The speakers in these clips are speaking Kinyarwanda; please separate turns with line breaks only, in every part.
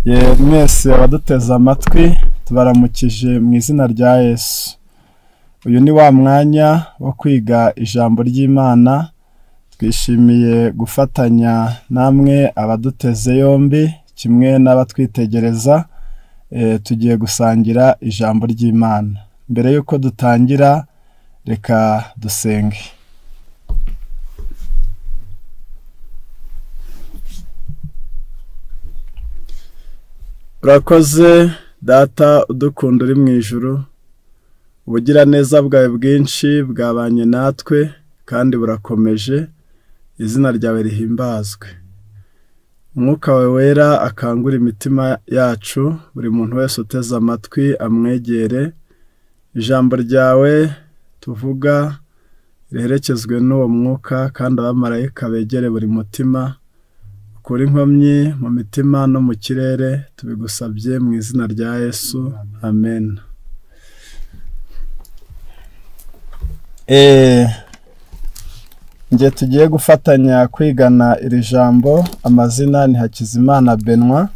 Mwese abaduteze amatwi tubaramukije mu izina rya Yesu. Uyu ni wa mwanya wo kwiga ijambo ry'Imana. Twishimiye gufatanya namwe abaduteze yombi kimwe n'abatwitegereza. Tugiye gusangira ijambo ry'Imana. Mbere yuko dutangira, reka dusenge. Urakoze Data udukunda uri mu ijuru, ubugiraneza bwawe bwinshi bwabanye natwe kandi burakomeje, izina ryawe rihimbazwe. Umwuka wawe wera akangura imitima yacu, buri muntu wese uteze amatwi amwegere. Ijambo ryawe tuvuga riherekezwe n'uwo mwuka, kandi abamarayika begere buri mutima. Kuri inkomyi mu mitima no mu kirere tubigusabye mu izina rya Yesu, amen. Nge tugiye gufatanya kwigana iri jambo. Amazina ni Hakizimana Benoit.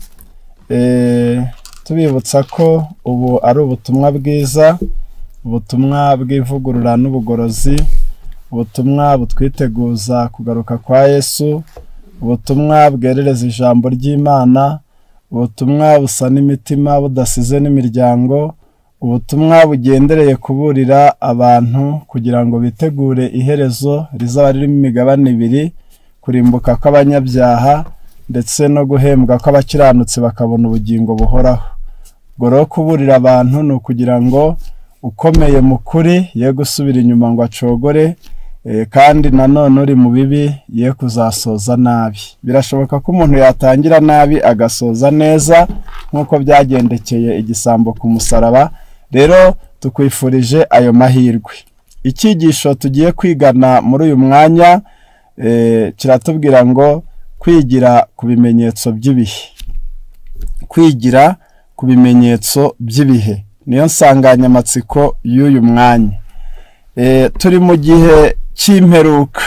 Tubibutsa ko ubu ari ubutumwa bwiza, ubutumwa bw'ivugurura n'ubugorozi, ubutumwa butwiteguza kugaruka kwa Yesu, ubutumwa bwerereza ijambo ry'Imana, ubutumwa busa n'imitima budasize n'imiryango, ubutumwa bugendereye kuburira abantu kugira ngo bitegure iherezo rizaba ririmo imigabane ibiri, kurimbuka kw'abanyabyaha ndetse no guhembwa kw'abakiranutsi bakabona ubugingo buhoraho. Ubwo rero kuburira abantu ni ukugira ngo ukomeye mu kuri ye gusubira inyuma ngo acogore, kandi nanone uri mu bibi ye kuzasoza nabi. Birashoboka ko umuntu yatangira nabi agasoza neza nk'uko byagendekeye igisambo ku musaraba. Rero tukwifurije ayo mahirwe. Icyigisho tugiye kwigana muri uyu mwanya kiratubwira ngo kwigira ku bimenyetso by'ibihe. Kwigira ku bimenyetso by'ibihe niyo nsanganyamatsiko y'uyu mwanya. Turi mu gihe cy'imperuka.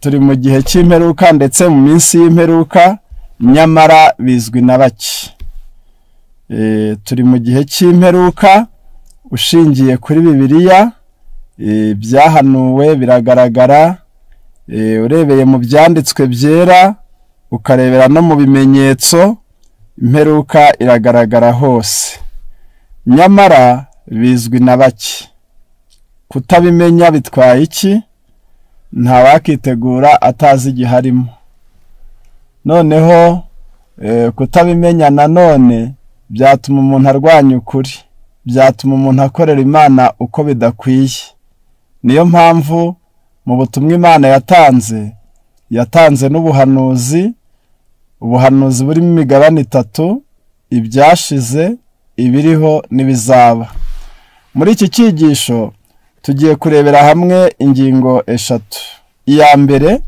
Turi mu gihe cy'imperuka ndetse mu minsi y'imperuka, nyamara bizwi na bake. Turi mu gihe cy'imperuka ushingiye kuri Bibiliya, byahanuwe biragaragara. Urebeye mu byanditswe byera ukarebera no mu bimenyetso, imperuka iragaragara hose, nyamara bizwi na bake. Kutabimenya bitwaye iki? Ntawakitegura atazi igiharimo. Noneho kutabimenya nanone byatuma umuntu arwanya ukuri, byatuma umuntu akorera Imana uko bidakwiye. Niyo mpamvu mu butumwa Imana yatanze n'ubuhanuzi. Ubuhanuzi burimo imigabane 3: ibyashize, ibiriho n'ibizaba. Muri iki cyigisho tugiye kurebera hamwe ingingo 3. Iya mbere,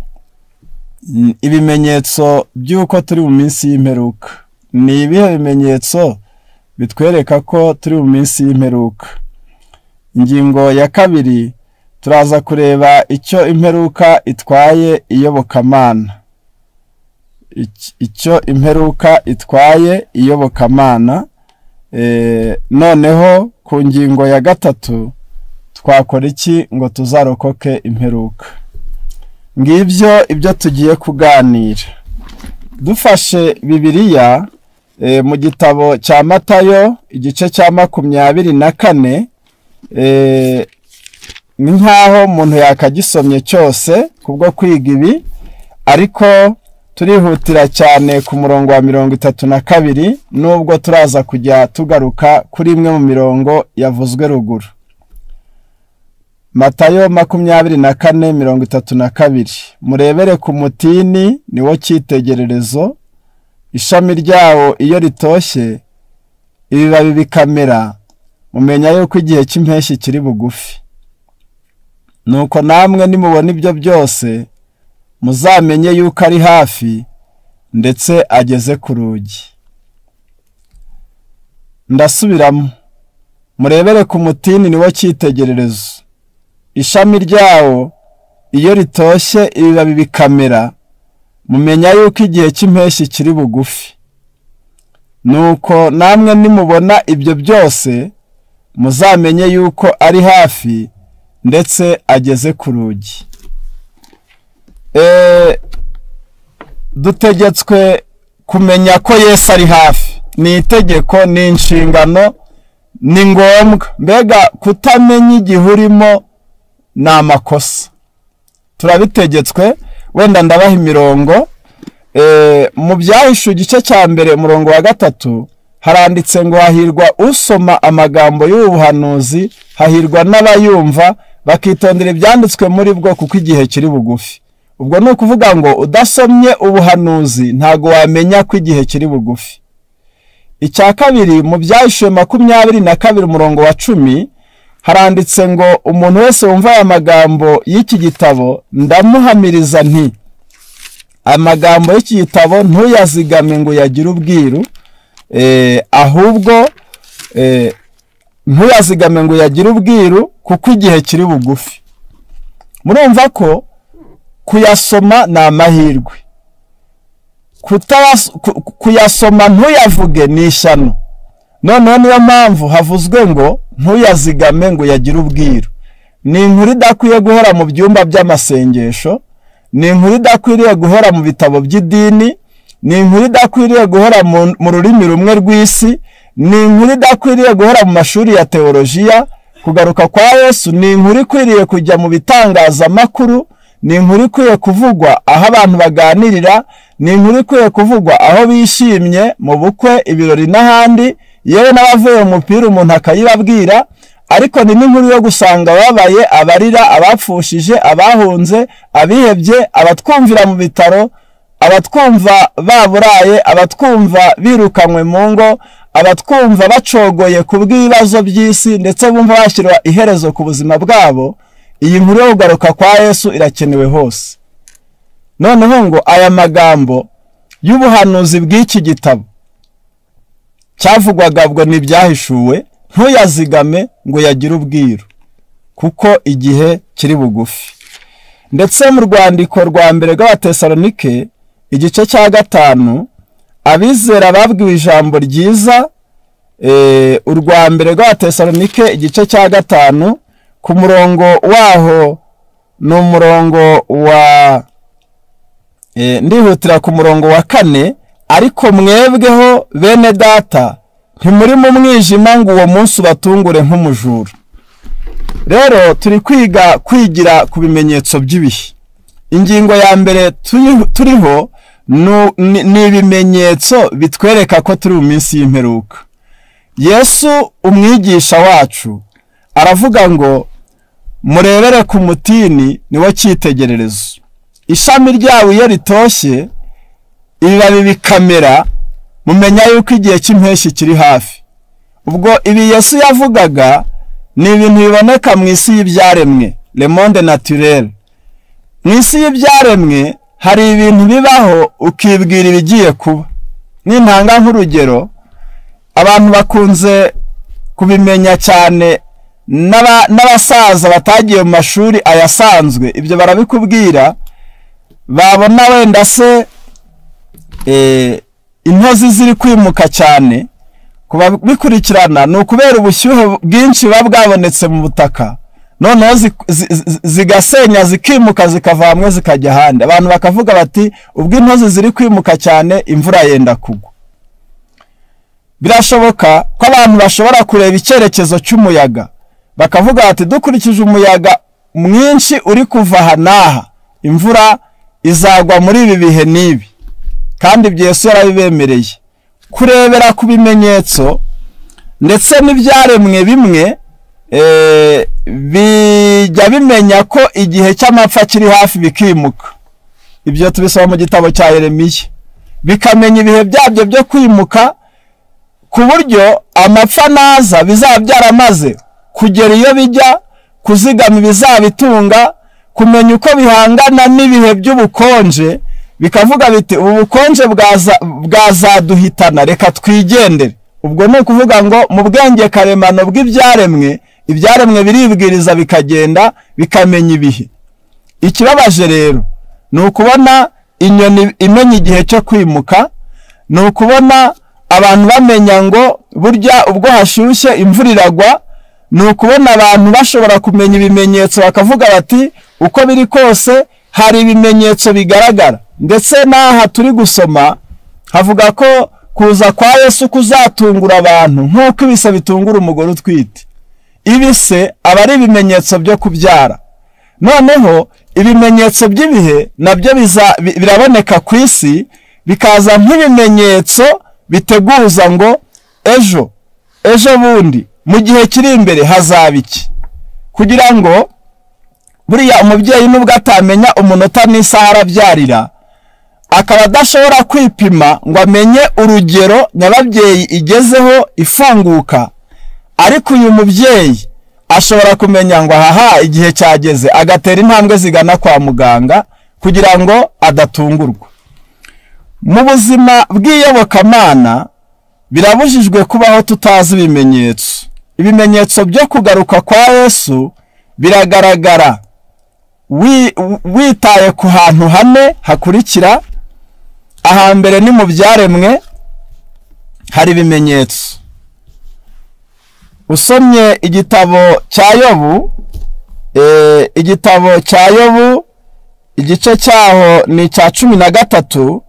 ibimenyetso by'uko turi mu minsi y'imperuka. Ni ibihe bimenyetso bitwereka ko turi mu minsi y'imperuka? Ingingo ya kabiri, turaza kureba icyo imperuka itwaye iyobokamana. Icyo imperuka itwaye iyobokamana. Noneho ku ngingo ya gatatu, twakora iki ngo tuzarokoke imperuka? Ngibyo ibyo tugiye kuganira. Dufashe Bibiliya mu gitabo cya Matayo igice cya 24, ni nkaho umuntu yakagisomye cyose kubwo kwiga ibi, ariko turihutira cyane ku murongo wa 32, nubwo turaza kujya tugaruka kuri imwe mu mirongo yavuzwe ruguru. Matayo 24:32. Murebere ku mutini, niwo cyitegererezo, ishami ryawo iyo ritoshye ibibabi bikamera, mumenya yuko igihe cy'impeshyi kiri bugufi. Nuko namwe nimubona ibyo byose, muzamenye yuko ari hafi ndetse ageze ku rugi. Ndasubiramo. Murebere ku mutini, niwo cyitegererezo, ishami ryawo iyo ritoshye ibibabi bikamera, mumenya yuko igihe cy'impeshyi kiri bugufi. nuko namwe nimubona ibyo byose muzamenye yuko ari hafi ndetse ageze ku rugi. Dutegetswe kumenya ko Yesu ari hafi. Ni itegeko, ni inshingano, ni ngombwa. Mbega kutamenya igihe urimo ni amakosa. Turabitegetswe. Wenda ndabaha imirongo. Mu Byahishuwe igice cya mbere umurongo wa 3 haranditse ngo hahirwa usoma amagambo y'ubuhanuzi, hahirwa n'abayumva bakitondera ibyanditswe muri bwo kuko igihe kiri bugufi. Ubwo ni ukuvuga ngo udasomye ubuhanuzi ntago wamenya ko igihe kiri bugufi. Icya kabiri, mu Byahishuwe 22 umurongo wa 10 haranditse ngo umuntu wese wumva aya magambo y'iki gitabo ndamuhamiriza nti amagambo y'iki gitabo ntuyazigame ngo yagire ubwiru, ahubwo ntuyazigame ngo yagire ubwiru kuko igihe kiri bugufi. Murumva ko kuyasoma ni amahirwe, kuyasoma ntuyavuge ni ishyano. Noneho niyo mpamvu havuzwe ngo ntuyazigame ngo yagire ubwiru. Ni inkuru idakwiye guhora mu byumba by'amasengesho, ni inkuru idakwiriye guhora mu bitabo by'idini, ni inkuru idakwiriye guhora mu rurimi rumwe rw'isi, ni inkuru idakwiriye guhora mu mashuri ya teolojiya. Kugaruka kwa Yesu ni inkuru ikwiriye kujya mu bitangazamakuru, ni inkuru ikwiye kuvugwa aho abantu baganirira, ni inkuru ikwiye kuvugwa aho bishimye mu bukwe, ibirori n'ahandi, yewe n'abavuye mu mupira umuntu akayibabwira. Ariko ni n'inkuru yo gusanga babaye, abarira, abapfushije, abahunze, abihebye, abatwumvira mu bitaro, abatwumva baburaye, abatwumva birukanywe mu ngo, abatwumva bacogoye ku bw'ibibazo by'isi ndetse bumva bashyirwa iherezo ku buzima bwabo. Iyi nkuru yo kugaruka kwa Yesu irakenewe hose. Noneho ngo aya magambo y'ubuhanuzi bw'iki gitabo cyavugwaga ubwo ni Ibyahishuwe, ntuyazigame ngo yagire ubwiru kuko igihe kiri bugufi. Ndetse mu rwandiko rwa mbere rw'Abatesalonike igice cya 5 abizera babwiwe ijambo ryiza, urwa mbere rw'Abatesalonike igice cya 5 ku murongo waho ni umurongo wa ndihutira ku murongo wa 4, ariko mwebweho bene data ntimuri mu mwijima ngo uwo munsi ubatungure nk'umujura. Rero turi kwigira ku bimenyetso by'ibihe. Ingingo ya mbere turiho ni ibimenyetso bitwereka ko turi mu minsi y'imperuka. Yesu umwigisha wacu aravuga ngo murebere ku mutini niwo cyitegererezo. Ishami ryawo iyo ritoshye ibibabi bikamera, mumenya yuko igihe cy'impeshyi kiri hafi. Ubwo ibi Yesu yavugaga ni ibintu biboneka mu isi y'ibyaremwe, le monde naturel. Mu isi y'ibyaremwe hari ibintu bibaho ukibwira ibigiye kuba. N'intanga nk'urugero, abantu bakunze kubimenya cyane n'abasaza batagiye mu mashuri ayasanzwe. Ibyo barabikubwira, babona wenda se intozi ziri kwimuka cyane, kuba bikurikirana ni ukubera ubushyuhe bwinshi buba bwabonetse mu butaka, noneho zigasenya zikimuka zikava hamwe zikajya ahandi. Abantu bakavuga bati ubwo intozi ziri kwimuka cyane imvura yenda kugwa. Birashoboka ko abantu bashobora kureba icyerekezo cy'umuyaga bakavuga bati dukurikije umuyaga mwinshi uri kuva aha n'aha imvura izagwa muri ibi bihe n'ibi, kandi ibyo Yesu yarabibemereye. Kurebera ku bimenyetso ndetse n'ibyaremwe bimwe bijya bimenya ko igihe cy'amapfa kiri hafi bikimuka. Ibyo tubisoma mu gitabo cya Yeremiya. Bikamenya ibihe byabyo byo kwimuka ku buryo amapfa naza bizaba byaramaze kugera iyo bijya, kuzigama ibizabitunga, kumenya uko bihangana n'ibihe by'ubukonje, bikavuga biti ubu bukonje bwazaduhitana reka twigendere. Ubwo ni ukuvuga ngo mu bwenge karemano bw'ibyaremwe, ibyaremwe biribwiriza bikagenda bikamenya ibihe. Ikibabaje rero ni ukubona inyoni imenya igihe cyo kwimuka, ni ukubona abantu bamenya ngo burya ubwo hashyushye imvura iragwa, ni ukubona abantu bashobora kumenya ibimenyetso bakavuga bati uko biri kose hari ibimenyetso bigaragara. Ndetse n'aha turi gusoma havuga ko kuza kwa Yesu kuzatungura abantu nk'uko ibise bitungura umugore utwite. Ibise aba ari ibimenyetso byo kubyara. Noneho ibimenyetso by'ibihe nabyo biraboneka ku isi, bikaza nk'ibimenyetso biteguza ngo ejo bundi mu gihe kiri imbere hazaba iki, kugira ngo buriya umubyeyi nubwo atamenya umunota n'isaha arabyarira, akaba adashobora kwipima ngo amenye urugero nyababyeyi igezeho ifunguka, ariko uyu mubyeyi ashobora kumenya ngo aha igihe cyageze, agatera intambwe zigana kwa muganga kugira ngo adatungurwa. Mu buzima bw'iyobokamana birabujijwe kubaho tutazi ibimenyetso. Ibimenyetso byo kugaruka kwa Yesu biragaragara witaye ku hantu hane hakurikira. Ahambere ni mu byaremwe hari ibimenyetso. Usomye igitabo cya Yobu, igice cyaho ni cya 13,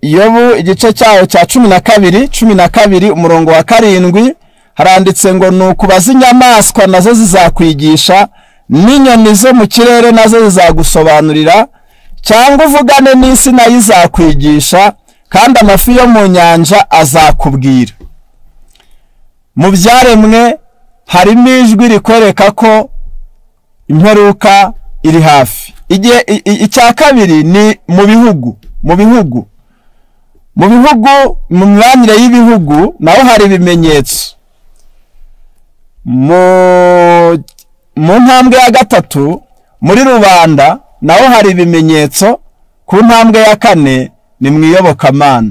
Yobu igice cyaho cya 12 umurongo wa 7 haranditse ngo nukubaza inyamaswa nazo zizakwigisha, n'inyoni zo mu kirere nazo zizagusobanurira, cyangwa uvugane n'isi nayo izakwigisha, kandi amafi yo mu nyanja azakubwira. Mu byaremwe harimo ijwi rikwereka ko imperuka iri hafi. Icya kabiri ni mu bihugu, mu myanyire y'ibihugu naho hari ibimenyetso. Mu ntambwe ya 3 muri rubanda naho hari ibimenyetso. Ku ntambwe ya 4 ni mu iyobokamana.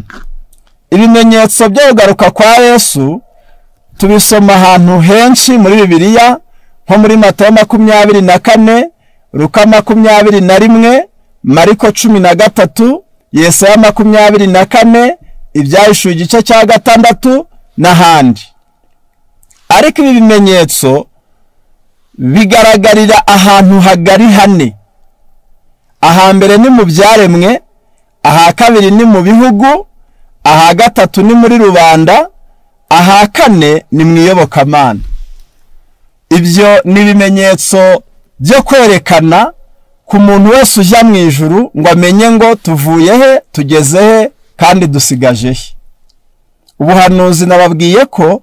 Ibimenyetso byo kugaruka kwa Yesu tubisoma ahantu henshi muri Bibiliya, nko muri Matayo 24, Luka 21, Mariko 13, Yesaya 24, Ibyahishuwe igice cya 6 n'ahandi. Ariko ibi bimenyetso bigaragarira ahantu hagari hane. Ahambere ni mu byaremwe, aha kabiri ni mu bihugu, aha gatatu ni muri rubanda, aha kane ni mu iyobokamana. Ibyo ni ibimenyetso byo kwerekana ku muntu wese ujya mu ijuru ngo amenye ngo tuvuye he, tugeze he, kandi dusigaje he. Ubuhanuzi nababwiye ko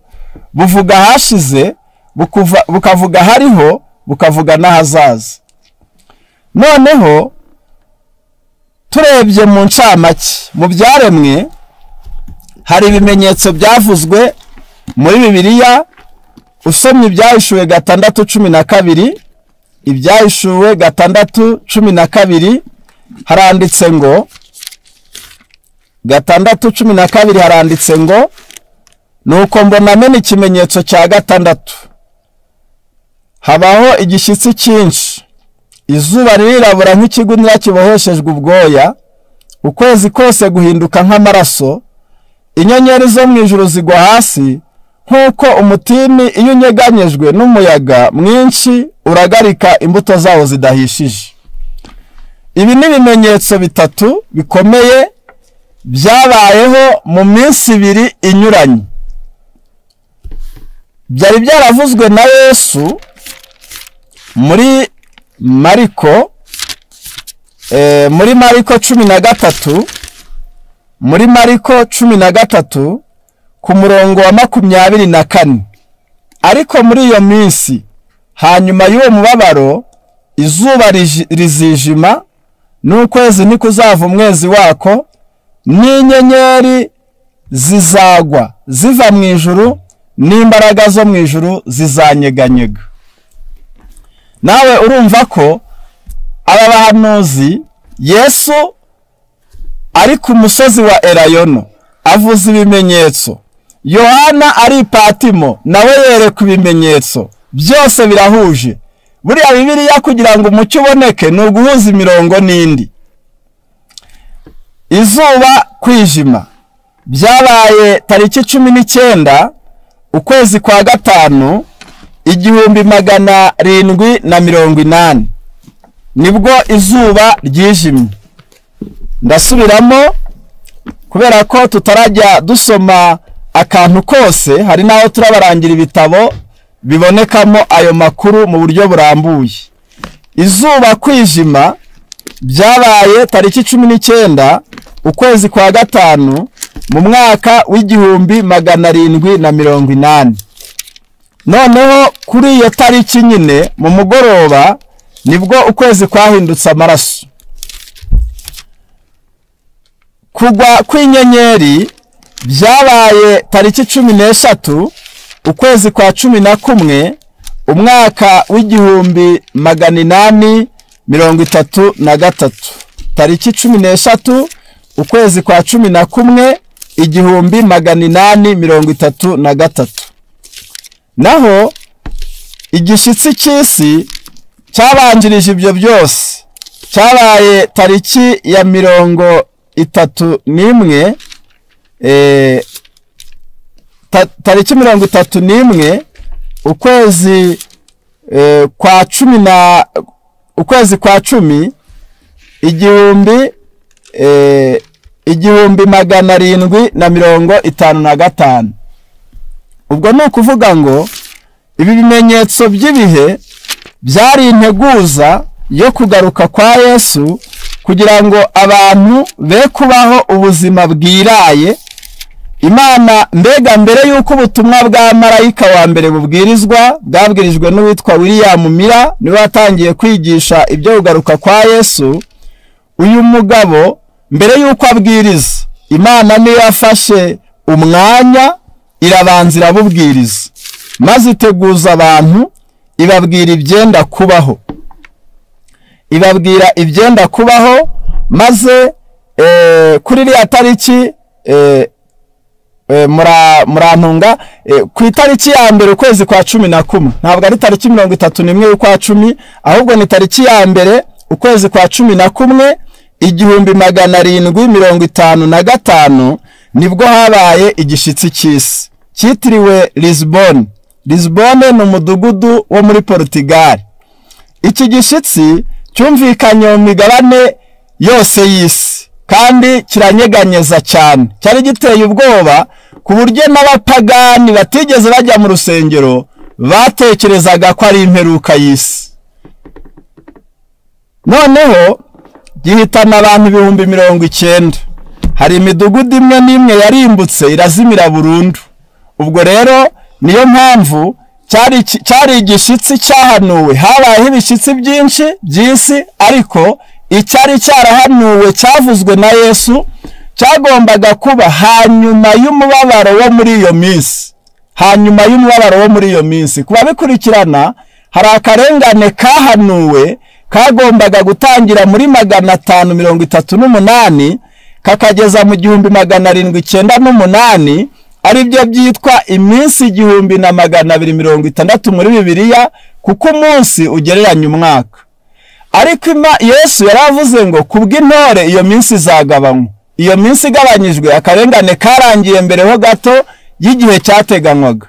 buvuga hashize, bukavuga hariho, bukavuga n'ahazaza. Noneho turebye mu ncamake, mu byaremwe hari ibimenyetso byavuzwe muri Bibiliya. Usomye Ibyahishuwe 6:12, Ibyahishuwe 6:12 haranditse ngo 6:12 haranditse ngo nuko mbona mena ikimenyetso cya 6, habaho igishyitsi cyinshi, izuba ririrabura nk'ikigunira kiboheshejwe ubwoya, ukwezi kose guhinduka nk'amaraso, inyenyeri zo mu ijuru zigwa hasi nk'uko umutini iyo unyeganyejwe n'umuyaga mwinshi uragarika imbuto zawo zidahishije. Ibi ni ibimenyetso 3 bikomeye byabayeho mu minsi 2 inyuranye. Byari byaravuzwe na Yesu muri Mariko 13, muri Mariko 13 ku murongo wa 24. Ariko muri iyo minsi hanyuma y'uwo mubabaro izuba rizijima, n'ukwezi nikuzava umwezi wako, n'inyenyeri zizagwa ziva mu ijuru, n'imbaraga zo mu ijuru zizanyeganyega. Nawe urumva ko aba bahanuzi Yesu ari ku musozi wa Elayono avuza ibimenyetso, Yohana ari Patimo nawe yereka ibimenyetso, byose birahuje. Buriya Bibiliya kugira ngo umucyo uboneke ni uguhuza imirongo n'indi. Izuba kwijima, byabaye tariki 19 ukwezi kwa gatanu 1780 nibwo izuba ryijimye. Ndasubiramo kubera ko tutarajya dusoma akantu kose, hari naho turabarangira ibitabo bibonekamo ayo makuru mu buryo burambuye. Izuba kwijima byabaye tariki 19 ukwezi kwa gatanu mu mwaka w'1780. Noneho kuri iyo tariki nyine mu mugoroba nibwo ukwezi kwahindutse amaraso. Kugwa kw'inyenyeri byabaye tariki 13 ukwezi kwa 11 umwaka w'1833. Tariki 13 ukwezi kwa 11 1833. Naho igishitsi cy'isi cyabanjirije ibyo byose cyabaye tariki ya 31 tariki 31 ukwezi kwa 10 ukwezi kwa 10 1755. Ubwo ni ukuvuga ngo ibi bimenyetso by'ibihe byari integuza yo kugaruka kwa Yesu kugira ngo abantu be kubaho ubuzima bwiraye. Imana mbega mbere yuko ubutumwa bwa marayika wa mbere bwabwirijwe n'uwitwa William Miller, niwe watangiye kwigisha ibyo kugaruka kwa Yesu. Uyu mugabo mbere yuko abwiriza, Imana niyo yafashe umwanya irabanza irabubwiriza, maze iteguza abantu ibabwira ibyenda kubaho. Ibabwira ibyenda kubaho, maze kuri iriya tariki murantunga ku itariki ya mbere ukwezi kwa 11, ntabwo ari tariki 31 y'ukwa 10, ahubwo ni tariki ya mbere ukwezi kwa 11 1755 nibwo habaye igishitsi cy'isi cyitiriwe Lisbon. Lisbon ni umudugudu wo muri Portugal. Iki gishitsi cyumvikanye mu migabane yose y'isi kandi kiranyeganyeza cyane, cyari giteye ubwoba ku buryo n'abapagani batigeze bajya mu rusengero batekerezaga ko ari imperuka y'isi. Noneho gihitana abantu 90,000. Hari imidugudu imwe n'imwe yarimbutse irazimira burundu. Ubwo rero niyo mpamvu cyari igishitsi cyahanuwe. Habayeho ibishitsi byinshi by'isi, ariko icyari cyarahanuwe cyavuzwe na Yesu cyagombaga kuba hanyuma y'umubabaro wo muri iyo minsi. Hanyuma y'umubabaro wo muri iyo minsi, kuba bikurikirana, hari akarengane kahanuwe kagombaga gutangira muri 538 kakageza mu 1798, ari byo byitwa iminsi 1260 muri Bibiliya, kuko umunsi ugereranya umwaka. Ariko Yesu yaravuze ngo kubw'intore iyo minsi izagabanywa. Iyo minsi igabanyijwe, akarengane karangiye mbere ho gato y'igihe cyateganywaga.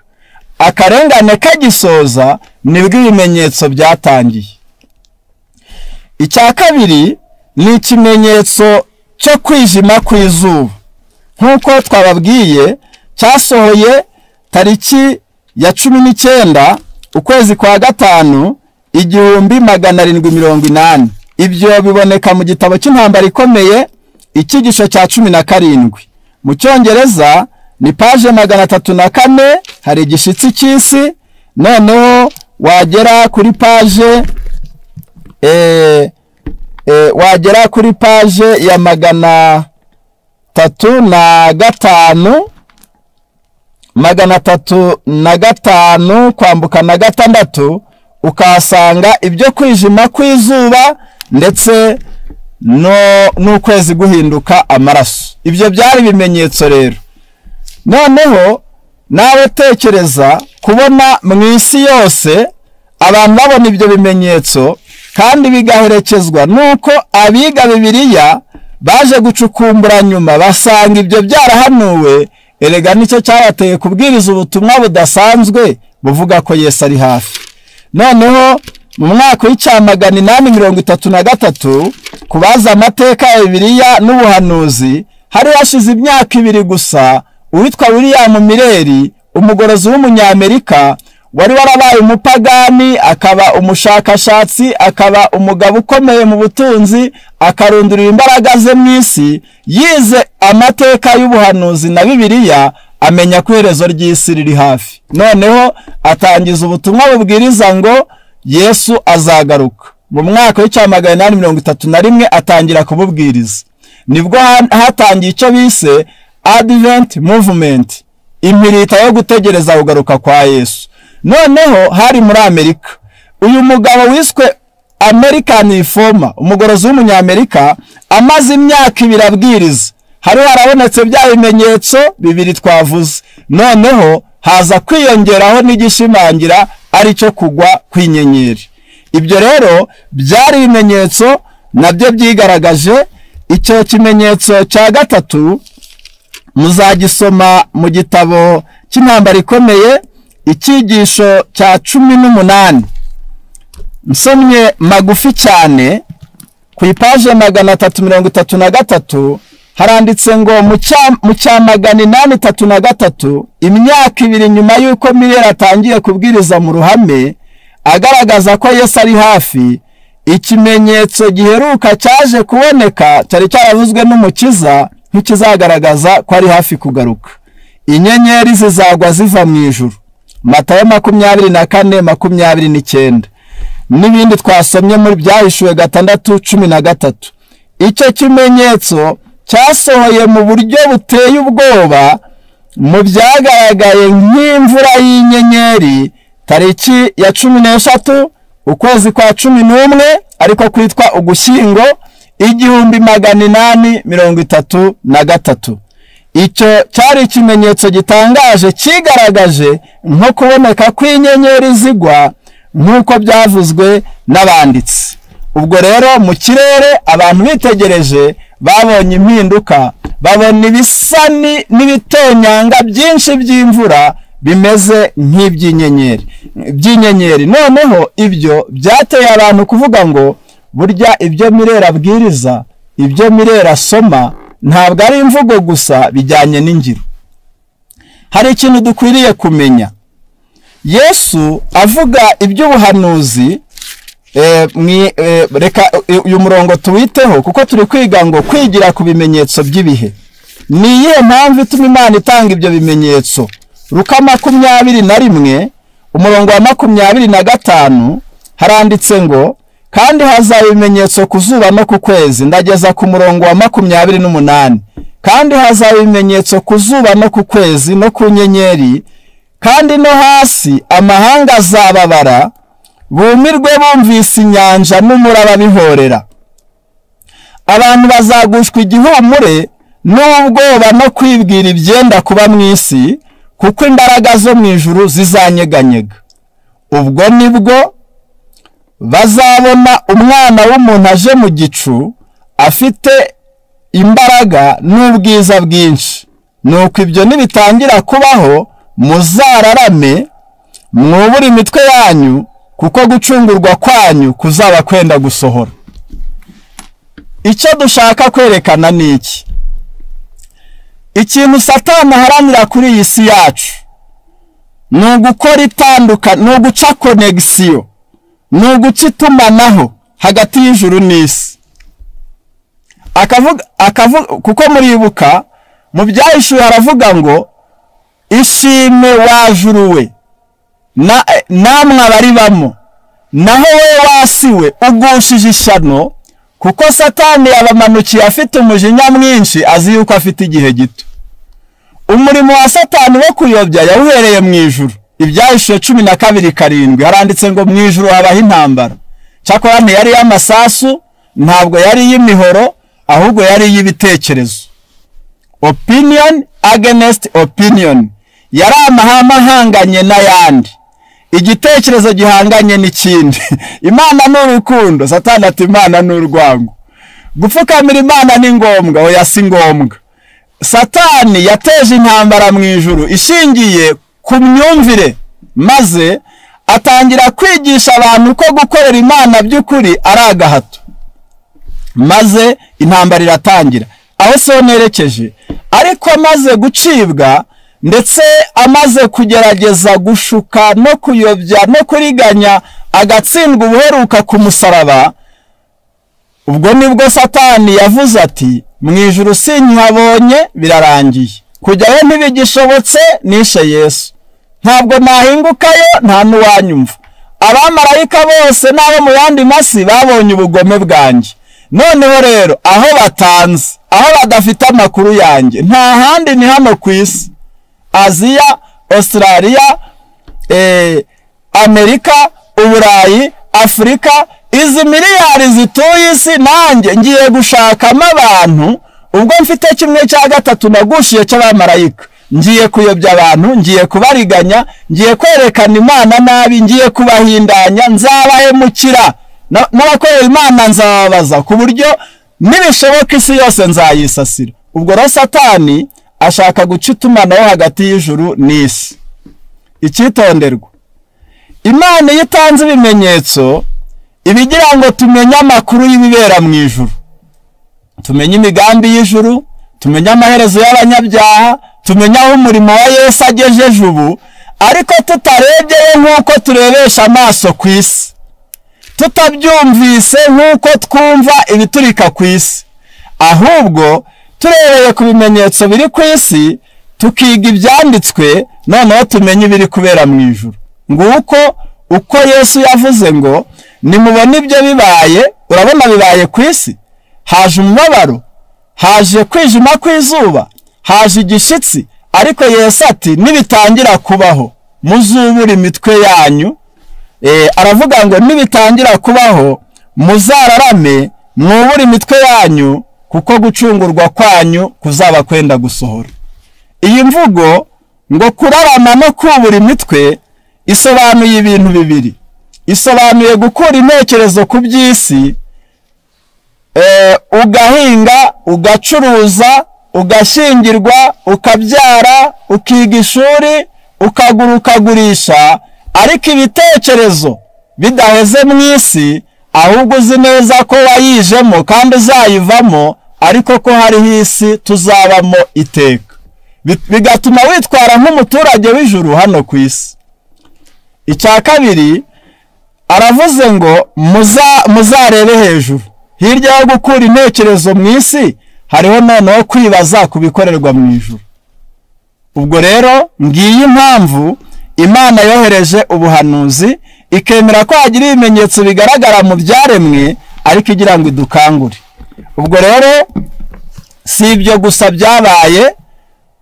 Akarengane kagisoza nibwo ibimenyetso byatangiye. Icya kabiri ni ikimenyetso cyo kwijima kw'izuba, nk'uko twababwiye cyasohoye tariki ya 19 ukwezi kwa gatanu 1780. Ibyo biboneka mu gitabo cy'intambara ikomeye icyigisho cya 17. Mu Cyongereza ni page 304, hari igishitsi cy'isi. Noneho wagera kuri page ya 305 kwambuka na 6 ukahasanga ibyo kwijima kw'izuba ndetse n'ukwezi guhinduka amaraso. Ibyo byari bimenyetso rero. Noneho nawe tekereza kubona mu isi yose abantu babona ibyo bimenyetso, kandi bigaherekezwa nuko abiga Bibiliya baje gucukumbura nyuma basanga ibyo byarahanuwe. Erega nicyo cyabateye kubwiriza ubutumwa budasanzwe buvuga ko Yesu ari hafi. Noneho mu mwaka w'icyamagana 833 kubaza amateka ya Bibiliya n'ubuhanuzi, hari hashize imyaka 2 gusa, uwitwa William Miller, umugorozi w'umunyamerika wari warabaye umupagani, akaba umushakashatsi, akaba umugabo ukomeye mu butunzi, akarundurira imbaraga ze mu isi, yize amateka y'ubuhanuzi na Bibiliya, amenya ko iherezo ry'isi riri hafi. Noneho atangiza ubutumwa bubwiriza ngo Yesu azagaruka. Mu mwaka w'icyamagana 831 atangira kububwiriza. Nibwo hatangiye icyo bise Advent Movement, impirita yo gutegereza kugaruka kwa Yesu. Noneho hari muri Amerika, uyu mugabo wiswe American Reformer, umugorozi w'umunyamerika, amaze imyaka 2 abwiriza. Hari harabonetse bya bimenyetso 2 twavuze. Noneho haza kwiyongeraho n'igishimangira ari cyo kugwa kw'inyenyeri. Ibyo rero byari ibimenyetso nabyo byigaragaje. Icyo kimenyetso cya gatatu muzagisoma mu gitabo cy'intambara ikomeye, icyigisho cya 18. Nsomye magufi cyane ku ipaje 333 haranditse ngo mu cyamagana 833, imyaka 2 nyuma y'uko Miller atangiye kubwiriza mu ruhame agaragaza ko Yesu ari hafi, ikimenyetso giheruka cyaje kuboneka cyari cyaravuzwe n'umukiza nk'ikizagaragaza ko ari hafi kugaruka. Inyenyeri zizagwa ziva mu ijuru. Matayo 24:29 n'ibindi twasomye muri Byahishuwe 6:13. Icyo kimenyetso cyasohoye mu buryo buteye ubwoba mu byagaragaye nk'imvura y'inyenyeri tariki ya 13 ukwezi kwa 11, ariko kwitwa Ugushyingo 1833. Icyo cyari ikimenyetso gitangaje kigaragaje nko kuboneka kw'inyenyeri zigwa nk'uko byavuzwe n'abanditsi. Ubwo rero mu kirere abantu bitegereje babonye impinduka, babona ibisani n'ibitonyanga byinshi by'imvura bimeze nk'iby'inyenyeri. Noneho ibyo byateye abantu kuvuga ngo burya ibyo Miller abwiriza, ibyo Miller asoma ntabwo ari imvugo gusa, bijyanye n'ingiro. Hari ikintu dukwiriye kumenya. Yesu avuga iby'ubuhanuzi, reka uyu murongo tuwiteho kuko turi kwiga ngo kwigira ku bimenyetso by'ibihe. Ni iyihe mpamvu ituma Imana itanga ibyo bimenyetso? Luka 21 umurongo wa 25 haranditse ngo kandi hazaba ibimenyetso ku zuba no ku kwezi. Ndageza ku murongo wa 28. Kandi hazaba ibimenyetso ku zuba no ku kwezi no ku nyenyeri, kandi no hasi amahanga azababara, bumirwe bumvise inyanja n'umuraba bihorera. Abantu bazagushwa igihumure n'ubwoba no kwibwira ibyenda kuba mu isi, kuko imbaraga zo mu ijuru zizanyeganyega. Ubwo nibwo bazabona Umwana w'umuntu aje mu gicu afite imbaraga n'ubwiza bwinshi. Nuko ibyo nibitangira kubaho, muzararame mwubure imitwe yanyu, kuko gucungurwa kwanyu kuzaba kwenda gusohora. Icyo dushaka kwerekana ni iki? Ikintu Satani aharanira kuri iyi si yacu ni ugukora itandukana, ni uguca connection, ni uguca itumanaho hagati y'ijuru n'isi. Akavuga kuko muribuka mu Byahishuwe haravuga ngo ishime wajuruwe namwe abari bamo, naho we wasiwe ugushije ishyano, kuko Satani yabamanukiye afite umujinya mwinshi, azi yuko afite igihe gito. Umurimo wa Satani wo kuyobya yawuhereye mu ijuru. Ibyahishuwe 12:7 haranditse ngo mu ijuru habaho intambara. Cyakora ntiyari y'amasasu, ntabwo yari y'imihoro, ahubwo yari y'ibitekerezo. Opinion against opinion. Yari amahame ahanganye n'ayandi. Igitekerezo gihanganye n'ikindi. Imana n'urukundo, Satani ati Imana n'urwango. gupfukamira Imana ni ngombwa, oya si ngombwa. Satani yateje intambara mu ijuru ishingiye ku myumvire, maze atangira kwigisha abantu ko gukorera Imana by'ukuri ari agahato, maze intambara iratangira. Aho so nerekeje, ariko amaze gucibwa ndetse amaze kugerageza gushuka no kuyobya no kuriganya agatsindwa ubuheruka ku musaraba, ubwo nibwo Satani yavuze ati mu ijuru sinkihabonye, birarangiye, kujyayo ntibigishobotse, nishe Yesu, ntabwo nahingukayo, nta n'uwanyumva. Abamarayika bose n'abo mu yandi masi babonye ubugome bwanjye. Noneho rero aho batanze, aho badafite amakuru yanjye, nta handi ni hano ku isi, Aziya, Australia, Amerika, Uburayi, Afurika, izi miliyari zituye isi, nanjye ngiye gushakamo abantu. Ubwo mfite 1/3 nagushiye cy'abamarayika, ngiye kuyobya abantu, ngiye kubariganya, ngiye kwerekana Imana nabi, ngiye kubahindanya, nzabahemukira, n'abakorera Imana nzababaza, ku buryo nibishoboka isi yose nzayisasira. Ubwo rero Satani ashaka guca itumanaho hagati y'ijuru n'isi. Icyitonderwa, Imana iyo itanze ibimenyetso ibigira ngo tumenye amakuru y'ibibera mu ijuru, tumenye imigambi y'ijuru, tumenye amaherezo y'abanyabyaha, tumenye aho umurimo wa Yesu agejeje ubu, ariko tutarebye nk'uko turebesha amaso ku isi, tutabyumvise nk'uko twumva ibiturika ku isi, ahubwo turebeye ku bimenyetso biri ku isi, tukiga ibyanditswe, noneho tumenye ibiri kubera mu ijuru. Nguko uko Yesu yavuze ngo nimubona ibyo bibaye, urabona bibaye ku isi, haje umubabaro, haje kwijima kw'izuba, haje igishitsi, ariko Yesu ati nibitangira kubaho muzubura imitwe yanyu. Aravuga ngo nibitangira kubaho muzararame, mwubura imitwe yanyu, kuko gucungurwa kwanyu kuzaba kwenda gusohora. Iyi mvugo ngo kurarama no kubura imitwe isobanuye ibintu bibiri. Isobanuye gukura intekerezo ku by'isi, ugahinga, ugacuruza, ugashyingirwa, ukabyara, ukiga ishuri, ukagura ukagurisha, ariko ibitekerezo bidaheze mu isi, ahubwo uzi neza ko wayijemo kandi uzayivamo, ariko ko hariho isi tuzabamo iteka, bigatuma witwara nk'umuturage w'ijuru hano ku isi. Icya kabiri, aravuze ngo muzarebe hejuru. Hirya yo gukura intekerezo mu isi, hariho noneho kwibaza ku bikorerwa mu ijuru. Ubwo rero ngiyi impamvu Imana yohereje ubuhanuzi, ikemera ko hagira ibimenyetso bigaragara mu byaremwe, ariko igira ngo idukangure. Ubwo rero si ibyo gusa byabaye,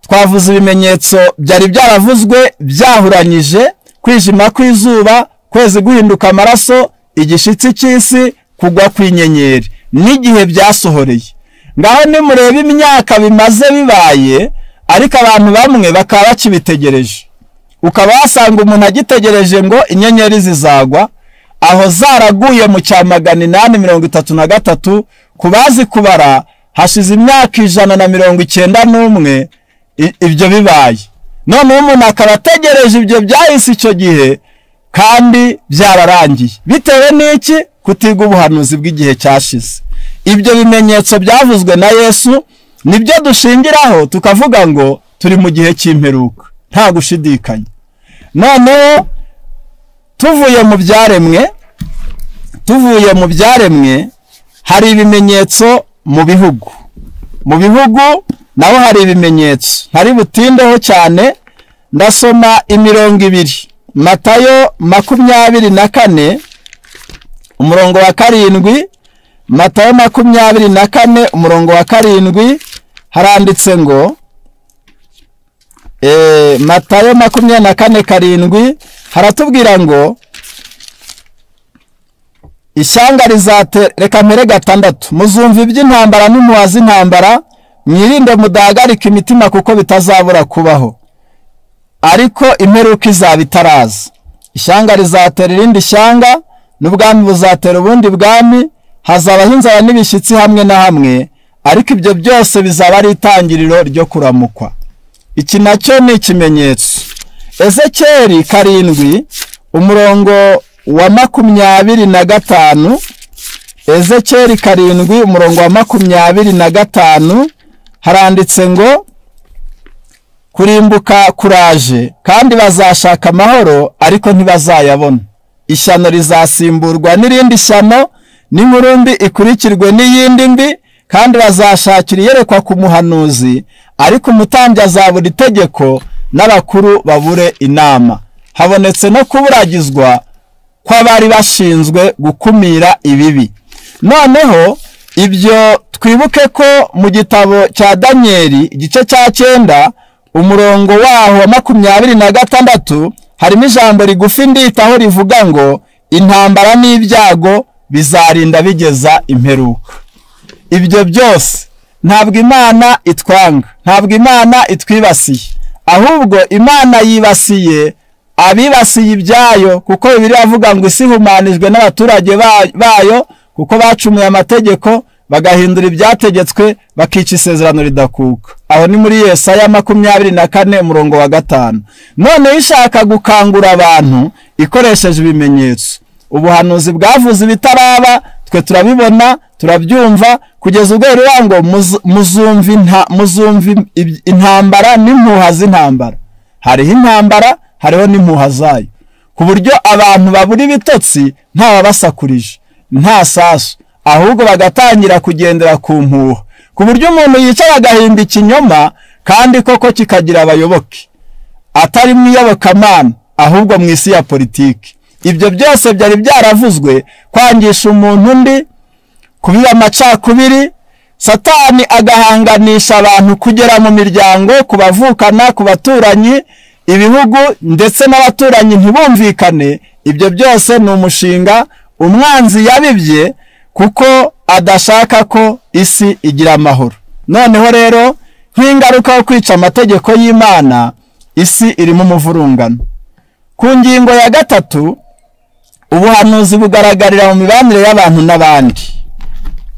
twavuze ibimenyetso byari byaravuzwe byahuranyije: kwijima kw'izuba, kwezi guhinduka amaraso, igishitsi cy'isi, kugwa kw'inyenyeri, n'igihe byasohoreye. Ngaho nimureba imyaka bimaze bibaye, ariko abantu bamwe bakaba bakibitegereje. Ukaba wasanga umuntu agitegereje ngo inyenyeri zizagwa, aho zaraguye mu cya 833, kubazi kubara hashize imyaka 191 ibyo bibaye. None umuntu akaba ategereje ibyo byahise icyo gihe, kandi byararangiye. Bitewe n'iki? Kutiga ubuhanuzi bw'igihe cyashize. Ibyo bimenyetso byavuzwe na Yesu nibyo dushingiraho tukavuga ngo turi mu gihe cy'imperuka, nta gushidikanya. Noneho tuvuye mu byaremwe, hari ibimenyetso mu bihugu. Mu bihugu naho hari ibimenyetso, hari butindeho cyane. Ndasoma 200. Matayo 24 umurongo wa 7. Matayo 24 umurongo wa 7 haranditse ngo Matayo 24:7 haratubwira ngo ishyanga reka mpere 6, muzumva iby'intambara n'umuwazi intambara, mwirinde mudahagarika imitima kuko bitazabura kubaho, ariko imperuka izaba itaraza. Ishyanga rizatera irindi shyanga, n'ubwami buzatera ubundi bwami, hazabaho inzara n'ibishyitsi hamwe na hamwe, ariko ibyo byose bizaba ari itangiriro ryo kuramukwa. Iki nacyo ni ikimenyetso. Ezekiyeli 7 umurongo wa 25. Ezekiyeli 7 umurongo wa 25 haranditse ngo kurimbuka kuraje kandi bazashaka amahoro ariko ntibazayabona. Ishyano rizasimburwa n'irindi shyano, n'inkuru mbi ikurikirwe n'iyindi mbi, kandi bazashakira iyerekwa ku muhanuzi ariko umutambyi azabura itegeko n'abakuru babure inama. Habonetse no kuburagizwa kw'abari bashinzwe gukumira ibibi. Noneho ibyo twibuke ko mu gitabo cya Danieli igice cya 9 umurongo waho wa 26 harimo ijambo rigufi nditaho rivuga ngo intambara n'ibyago bizarinda bigeza imperuka. Ibyo byose ntabwo Imana itwanga, ntabwo Imana itwibasiye, ahubwo Imana yibasiye abibasiye ibyayo, kuko Bibiliya avuga ngo isi ihumanijwe n'abaturage bayo kuko bacumuye amategeko bagahindura ibyategetswe bakica isezerano ridakuka. Aho ni muri Yesaya 24 umurongo wa 5. None ishaka gukangura abantu ikoresheje ibimenyetso. Ubuhanuzi bwavuze ibitaraba twe turabibona, turabyumva, kugeza ubwo rero ngo muzumva intambara n'impuha z'intambara. Hariho intambara, hariho n'impuha zayo, ku buryo abantu babura ibitotsi nta wabasakurije, nta sasu, ahubwo bagatangira kugendera ku mpuha, ku buryo umuntu yicara agahinda ikinyoma kandi koko kikagira abayoboke, atari mu iyobokamana ahubwo mu isi ya politiki. Ibyo byose byari byaravuzwe kwangisha umuntu undi, kubiba amacakubiri. Satani agahanganisha abantu kugera mu miryango, kubavukana, ku baturanyi, ibihugu ndetse n'abaturanyi ntibumvikane. Ibyo byose ni umushinga umwanzi yabibye kuko adashaka ko isi igira amahoro. Noneho rero nk'ingaruka yo kwica amategeko y'Imana, isi irimo umuvurungano. Ku ngingo ya 3, ubuhanuzi bugaragarira mu mibanire y'abantu n'abandi.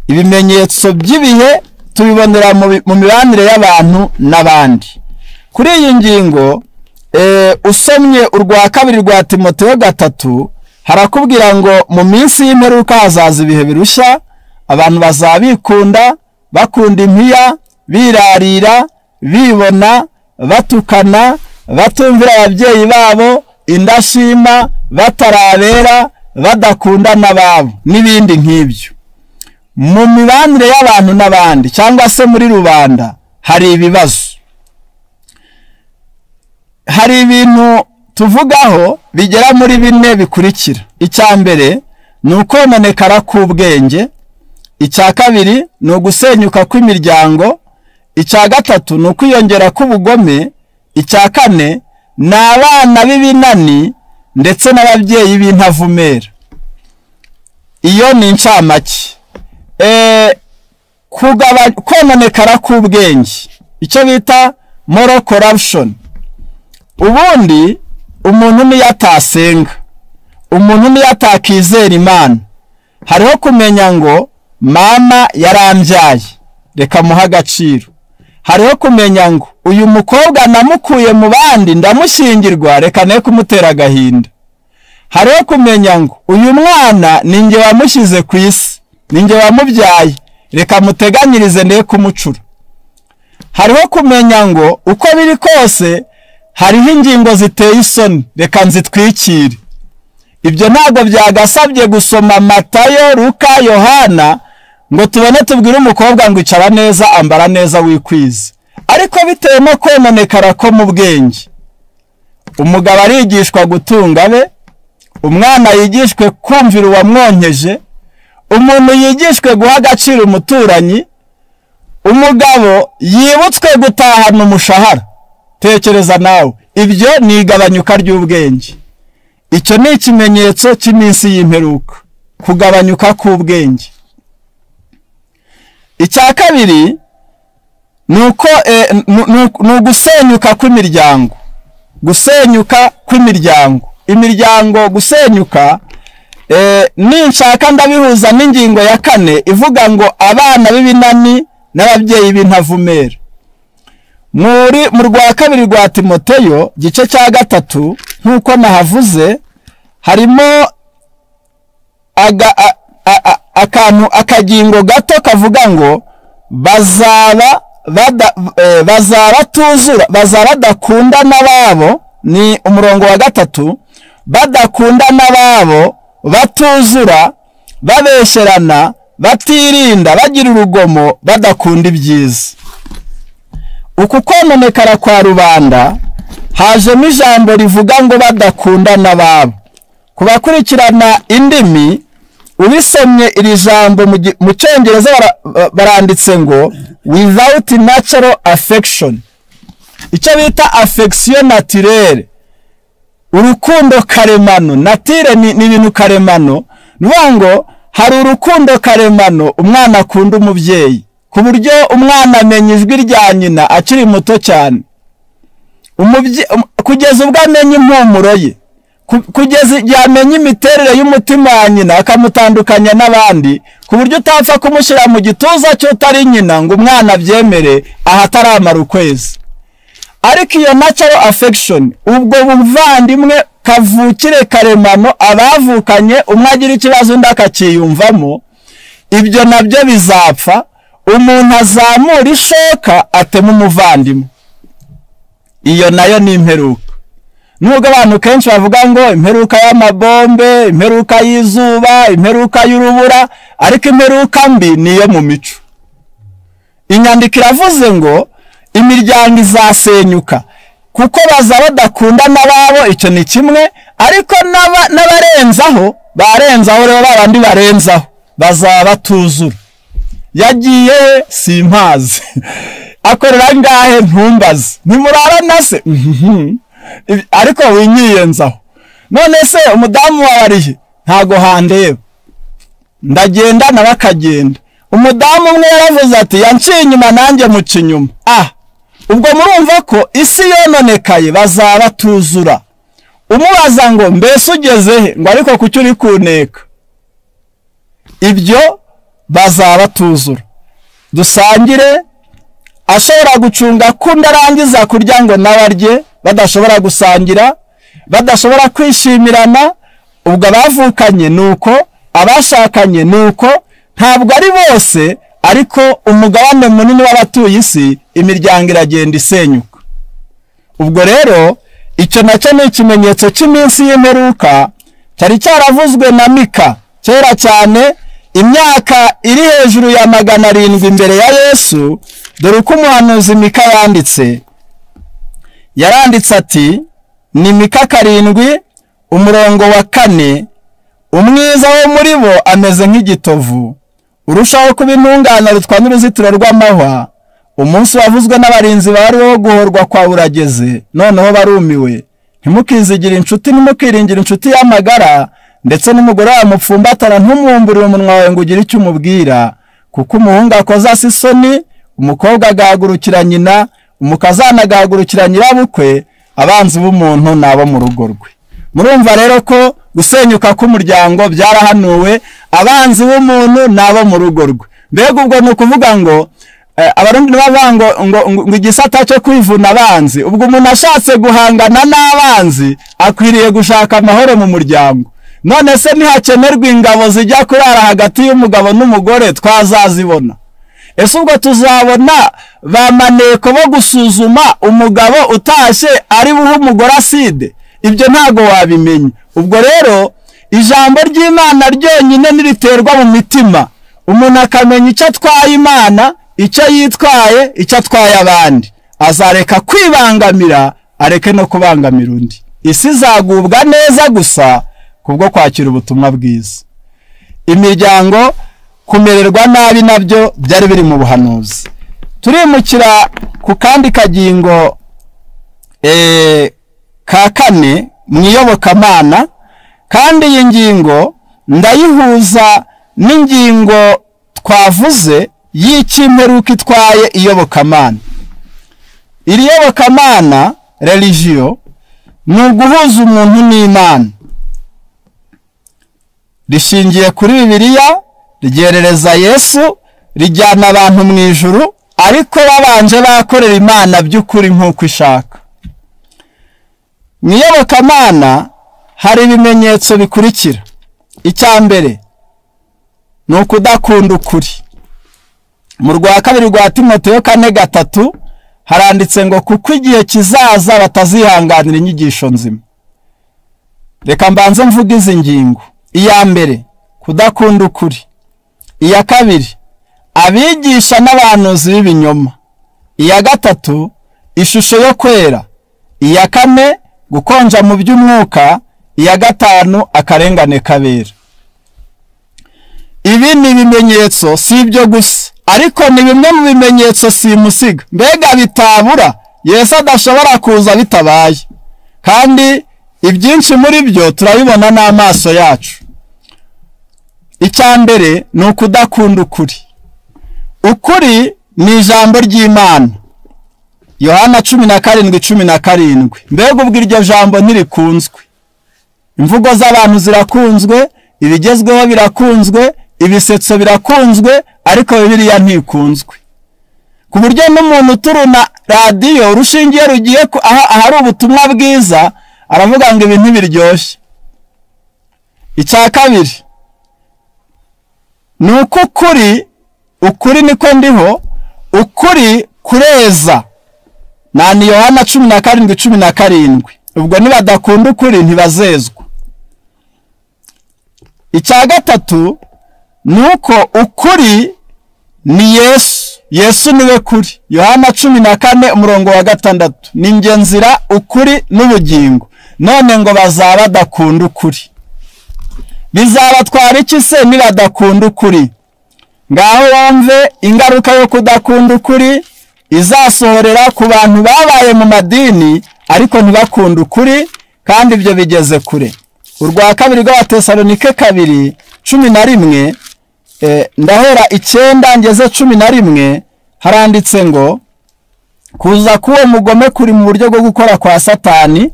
Ibimenyetso by'ibihe tubibonera mu mibanire y'abantu n'abandi. Kuri iyi ngingo usomye urwa 2 rwa Timoteyo 3 harakubwira ngo mu minsi y'imperuka hazaza ibihe birushya, abantu bazabikunda, bakunda impiya, birarira, bibona, batukana, batumvira ababyeyi babo, indashima, batarabera, badakunda n'ababo n'ibindi nk'ibyo. Mu mibanire y'abantu n'abandi cyangwa se muri rubanda hari ibibazo. Hari ibintu tuvugaho bigera muri 4 bikurikira. Icya mbere ni ukononekara k'ubwenge, icya kabiri ni ugusenyuka kw'imiryango, icya gatatu ni ukwiyongera k'ubugome, icya kane ni abana b'ibinani ndetse n'ababyeyi b'intavumera. Iyo ni incamake. Kononekara k'ubwenge, icyo bita moral corruption. Ubundi umuntu niyo atasenga, umuntu niyo atakizera Imana, hariho kumenya ngo mama yarambyaye reka muha agaciro, hariho kumenya ngo uyu mukobwa namukuye mu bandi ndamushyingirwa reka ne kumutera agahinda, hariho kumenya ngo uyu mwana ninjye wamushyize ku isi, ninjye wamubyaye reka muteganyirize ne kumucura, hariho kumenya ngo uko biri kose hariho ingingo ziteye isoni reka nzitwikire. Ibyo ntabwo byagasabye gusoma Matayo, Luka, Yohana ngo tubone tubwire umukobwa ngo icara neza, ambara neza, wikwize. Ariko bitewe no kononekara ko mu bwenge, umugabo arigishwa gutunga be, umwana yigishwe kumvira uwamwonkeje, umuntu yigishwe guha agaciro umuturanyi, umugabo yibutswe gutahana umushahara. Tekereza nawe, ibyo ni igabanyuka ry'ubwenge. Icyo ni ikimenyetso cy'iminsi y'imperuka, kugabanyuka k'ubwenge. Icya kabiri ni ugusenyuka kw'imiryango. Gusenyuka kw'imiryango, imiryango gusenyuka ninshaka ndabihuza n'ingingo ya 4 ivuga ngo abana b'ibinani n'ababyeyi b'intavumera. Mu rwa kabiri rwa Timoteyo gice cya 3 nkuko nahavuze harimo akagingo gato kavuga ngo bazaba badakunda n'ababo, ni umurongo wa 3, badakunda n'ababo, batuzura, babesherana, batirinda, bagira urugomo, badakunda ibyiza. Uku kononekara kwa rubanda hajemo ijambo rivuga ngo badakunda n'ababo. Kubakurikirana indimi ubisomye iri jambo mu Cyongereza baranditse ngo without natural affection. Icyo bita affection naturelle, urukundo karemano. Natire ni ibintu karemano, nubango hari urukundo karemano umwana akunda umubyeyi ku buryo umwana amenya ijwi rya nyina akiri muto cyane, kugeza ubwo amenya impumuro ye, kugeza yamenya imiterere y'umutima wa nyina akamutandukanya n'abandi, ku buryo utapfa kumushyira mu gituza cyo utari nyina ngo umwana abyemere ahataramara ukwezi. Ariko iyo natural affection, ubwo buvandimwe kavukire karemano abavukanye, umwe agira ikibazo undi akakiyumvamo, ibyo nabyo bizapfa. Umuntu azamura ishoka atema umuvandimwe, iyo nayo ni imperuka. Nubwo abantu kenshi bavuga ngo imperuka y'amabombe, imperuka y'izuba, imperuka y'urubura, ariko imperuka mbi niyo mu mico. Inyandiko iravuze ngo imiryango izasenyuka kuko baza badakunda n'ababo, icyo ni kimwe, ariko barenzaho rero babandi barenzaho bazaba batuzura. Yagiye simpazi, akorera ngahe ntumbaze, nimurarana se ariko winyiyenzaho. None se umudamu wawe arihe? Ntago handeba, ndagenda nawe akagenda. Umudamu umwe yaravuze ati yanciye inyuma nanjye muca inyuma. Ubwo murumva ko isi yononekaye, bazaba batuzura. Umubaza ngo mbese ugeze he? Ngo ariko kuki uri kuneka? Ibyo bazaba batuzura. Dusangire, ashobora gucunga kundi arangiza kurya ngo nabarye, badashobora gusangira, badashobora kwishimirana. Ubwo abavukanye nuko, abashakanye nuko, ntabwo ari bose, ariko umugabane munini w'abatuye isi imiryango iragenda isenyuka. Ubwo rero icyo nacyo ni ikimenyetso cy'iminsi y'imperuka cyari cyaravuzwe na Mika kera cyane, imyaka iri hejuru ya 700 imbere ya Yesu. Dore uko umuhanuzi Mika yaranditse ati, ni Mika 7 umurongo wa 4, umwiza wo muri bo ameze nk'igitovu, urushaho kuba intungane rutwa n'uruzitiro rw'amahwa. Umunsi wavuzwe n'abarinzi bari wo guhorwa kwa urageze, noneho barumiwe. Ntimukizigire inshuti, ntimukiringire inshuti y'amagara, ndetse n'umugore wawe mupfumbatana ntumwumburire umunwa wawe ngo ugire icyo umubwira, kuko umuhungu akoza isoni, umukobwa agahagurukira nyina, umukazana agahagurukira nyirabukwe, abanzi b'umuntu nabo mu rugo rwe. Murumva rero ko gusenyuka k'umuryango byarahanuwe, abanzi b'umuntu nabo mu rugo rwe. Mbega ubwo ni ukuvuga ngo abarundi bavuga ngo igisata cyo kwivuna abanzi. Ubwo umuntu ashatse guhangana n'abanzi akwiriye gushaka amahoro mu muryango. None se ntihakenerwa ingabo zijya kurara hagati y'umugabo n'umugore twazazibona? Ese ubwo tuzabona ba maneko bo gusuzuma umugabo utashye ari buhe umugore aside? Ibyo ntago wabimenya. Ubwo rero ijambo ry'Imana ryonyine niriterwa mu mitima, umuntu akamenya icyo atwaye Imana, icyo yitwaye, icyo atwaye abandi, azareka kwibangamira, areke no kubangamira undi. Isi izagubwa neza gusa kubwo kwakira ubutumwa bwiza. Imiryango kumererwa nabi nabyo byari biri mu buhanuzi. Turimukira ku kandi kagingo ka 4 mwiyobokamana, kandi iyi ngingo ndayihuza n'ingingo twavuze y'ikimperuka itwaye iyobokamana. Iri yobokamana religion ni uguhuza umuntu n'Imana. rishingiye kuri Bibiliya, ryerereza Yesu, rijyana abantu mu ijuru, ariko babanje bakorera Imana by'ukuri nk'uko ishaka. Mu iyobokamana hari ibimenyetso bikurikira. Icya mbere ni ukudakunda ukuri. Mu rwa kabiri rwa Timoteyo 4:3 haranditse ngo kuko igihe kizaza batazihanganira inyigisho nzima. Reka mbanze mvuga izi ngingo. Iya mbere, kudakunda ukuri. Iya kabiri, abigisha n'abahanuzi b'ibinyoma. Iya gatatu, ishusho yo kwera. Iya kane, gukonja mu by'umwuka. Iya gatanu, akarengane kabera. Ibi ni ibimenyetso, si ibyo gusa, ariko ni bimwe mu bimenyetso simusiga. Mbega bitabura Yesu adashobora kuza bitabaye, kandi ibyinshi muri byo turabibona n'amaso yacu. Icya mbere ni ukudakunda ukuri. Ukuri ni ijambo ry'Imana. Yohana 17:17. Mbega ubwo iryo jambo ntirikunzwe. Imvugo z'abantu zirakunzwe, ibigezweho birakunzwe, ibisetso birakunzwe, ariko Bibiliya ntikunzwe. Ku buryo n'umuntu uturuna radiyo urushingiye rugiye ahari ubutumwa bwiza aravuga ngo ibi ntibiryoshye. Icya kabiri ni uko ukuri niko ndiho, ukuri kureza. Ni Yohana 17:17. Ubwo nibadakunda ukuri ntibazezwa. Icya gatatu ni uko ukuri ni Yesu niwe kuri. Yohana 14:6. Ni njye nzira, ukuri n'ubugingo. None ngo bazaba badakunda ukuri. Bizabatwara iki se nibadakunda ukuri? Ngaho wumve ingaruka yo kudakunda ukuri izasohorera ku bantu babaye mu madini ariko ntibakunda ukuri, kandi ibyo bigeze kure. Urwa kabiri rw'Abatesalonike 2:11, ndahera 9 ngeze 11, haranditse ngo kuza k'uwo mugome kuri mu buryo bwo gukora kwa Satani,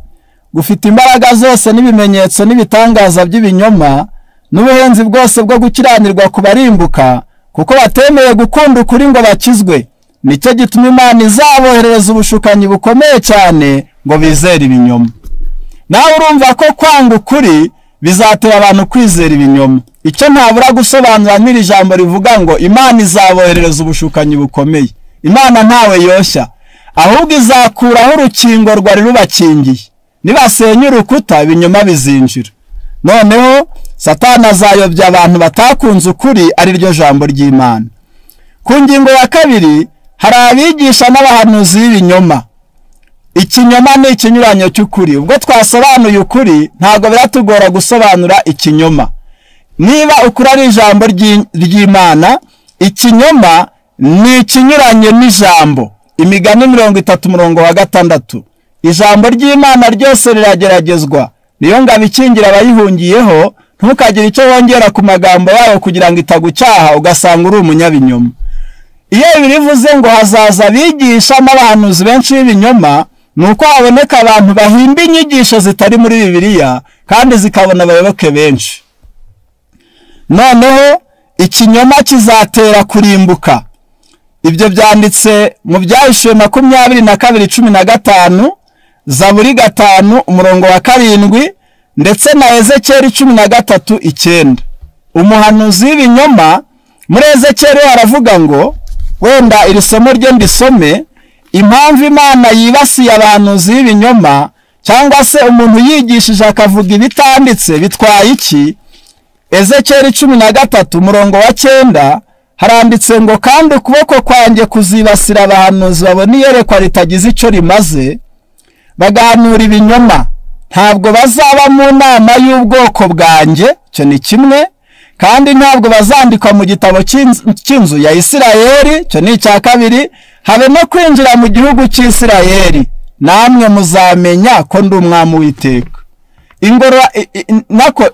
gufite imbaraga zose n'ibimenyetso n'ibitangaza by'ibinyoma n'ubuhenzi bwose bwo gukiranirwa kubarimbuka, kuko batemeye gukunda ukuri ngo bakizwe. Nicyo gituma Imana izaboherereza ubushukanyi bukomeye cyane ngo bizere ibinyoma. Nawe urumva ko kwanga ukuri bizatera abantu kwizera ibinyoma. Icyo ntabura gusobanura n'iri jambo rivuga ngo Imana izaboherereza ubushukanyi bukomeye. Imana ntawe yoshya, ahubwo izakuraho urukingo rwari rubakingiye. Nibasenya urukuta ibinyoma bizinjira. Noneho Satani azayobya abantu batakunze ukuri, ari ryo jambo ry'Imana. Ku ngingo ya kabiri, hari abigisha n'abahanuzi b'ibinyoma. Ikinyoma ni ikinyuranyo cy'ukuri. Ubwo twasobanuye ukuri ntago biratugora gusobanura ikinyoma. Niba ukuri ari ijambo ry'Imana, ikinyoma ni ikinyuranye n'ijambo. Imigani 30:6. Ijambo ry'Imana ryose rirageragezwa, niyo ngabo ikingira abayihungiyeho. Ntukagire icyo wongera ku magambo yayo kugira ngo itagucyaha ugasanga uri umunyabinyoma. Iyo birivuze ngo hazaza abigisha n'abahanuzi benshi b'ibinyoma, nuko haboneka abantu bahimba inyigisho zitari muri Bibiliya kandi zikabona abayoboke benshi. Noneho ikinyoma kizatera kurimbuka. Ibyo byanditse mu Byahishuwe 22:15, Zaburi 5:7, ndetse na Ezekiyeli 13:9. Umuhanuzi w'ibinyoma muri Ezekiyeli aravuga ngo, wenda iri somo rye ndisome, impamvu Imana yibasiye abahanuzi b'ibinyoma cyangwa se umuntu yigishije akavuga ibitanditse bitwaye iki? Ezekiyeli 13:9 haranditse ngo, kandi ukuboko kwanjye kuzibasira abahanuzi babona iyerekwa ritagize icyo rimaze, bagahanura ibinyoma. Ntabwo bazaba mu nama y'ubwoko bwanjye, cyo ni kimwe, kandi ntabwo bazandikwa mu gitabo cy'inzu ya Isirayeli, cyo ni icya kabiri, habe no kwinjira mu gihugu cy'Isirayeli. Namwe muzamenya ko ndi umwami w'Iteka.